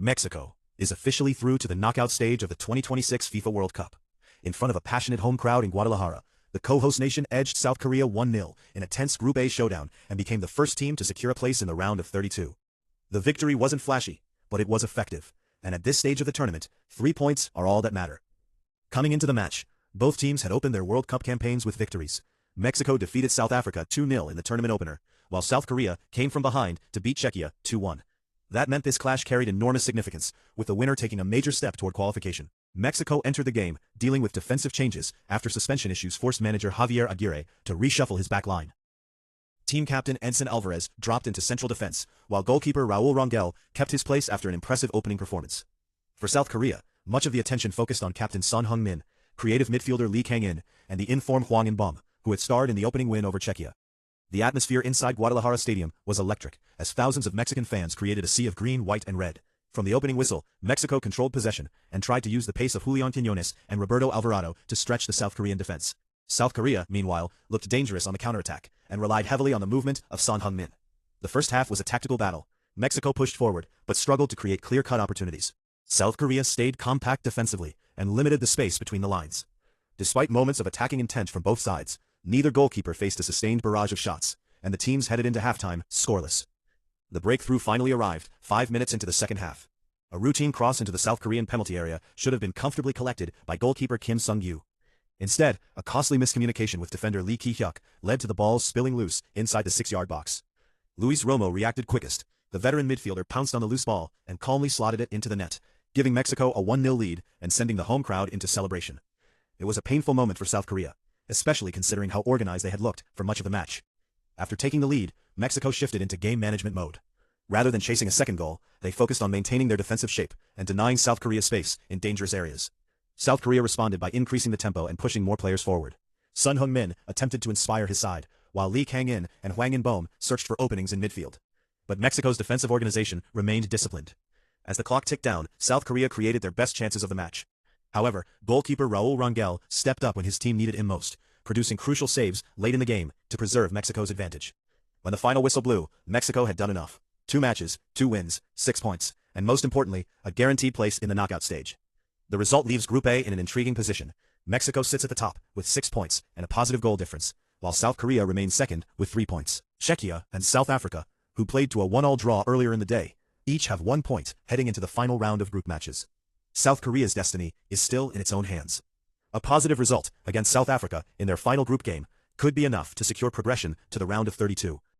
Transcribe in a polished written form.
Mexico is officially through to the knockout stage of the 2026 FIFA World Cup. In front of a passionate home crowd in Guadalajara, the co-host nation edged South Korea 1-0 in a tense Group A showdown and became the first team to secure a place in the round of 32. The victory wasn't flashy, but it was effective, and at this stage of the tournament, 3 points are all that matter. Coming into the match, both teams had opened their World Cup campaigns with victories. Mexico defeated South Africa 2-0 in the tournament opener, while South Korea came from behind to beat Czechia 2-1. That meant this clash carried enormous significance, with the winner taking a major step toward qualification. Mexico entered the game, dealing with defensive changes after suspension issues forced manager Javier Aguirre to reshuffle his back line. Team captain Edson Alvarez dropped into central defense, while goalkeeper Raul Rangel kept his place after an impressive opening performance. For South Korea, much of the attention focused on captain Son Heung-min, creative midfielder Lee Kang-in, and the in-form Hwang In-bom, who had starred in the opening win over Czechia. The atmosphere inside Guadalajara Stadium was electric, as thousands of Mexican fans created a sea of green, white, and red. From the opening whistle, Mexico controlled possession and tried to use the pace of Julian Quiñones and Roberto Alvarado to stretch the South Korean defense. South Korea, meanwhile, looked dangerous on the counterattack and relied heavily on the movement of Son Heung-min. The first half was a tactical battle. Mexico pushed forward, but struggled to create clear-cut opportunities. South Korea stayed compact defensively and limited the space between the lines. Despite moments of attacking intent from both sides, neither goalkeeper faced a sustained barrage of shots, and the teams headed into halftime scoreless. The breakthrough finally arrived 5 minutes into the second half. A routine cross into the South Korean penalty area should have been comfortably collected by goalkeeper Kim Sung-gyu. Instead, a costly miscommunication with defender Lee Ki-hyuk led to the ball spilling loose inside the 6-yard box. Luis Romo reacted quickest. The veteran midfielder pounced on the loose ball and calmly slotted it into the net, giving Mexico a 1-0 lead and sending the home crowd into celebration. It was a painful moment for South Korea, especially considering how organized they had looked for much of the match. After taking the lead, Mexico shifted into game management mode. Rather than chasing a second goal, they focused on maintaining their defensive shape and denying South Korea space in dangerous areas. South Korea responded by increasing the tempo and pushing more players forward. Son Heung-min attempted to inspire his side, while Lee Kang-in and Hwang In-bom searched for openings in midfield. But Mexico's defensive organization remained disciplined. As the clock ticked down, South Korea created their best chances of the match. However, goalkeeper Raul Rangel stepped up when his team needed him most, producing crucial saves late in the game to preserve Mexico's advantage. When the final whistle blew, Mexico had done enough. 2 matches, 2 wins, 6 points, and most importantly, a guaranteed place in the knockout stage. The result leaves Group A in an intriguing position. Mexico sits at the top with 6 points and a positive goal difference, while South Korea remains second with 3 points. Czechia and South Africa, who played to a 1-1 draw earlier in the day, each have 1 point heading into the final round of group matches. South Korea's destiny is still in its own hands. A positive result against South Africa in their final group game could be enough to secure progression to the round of 32.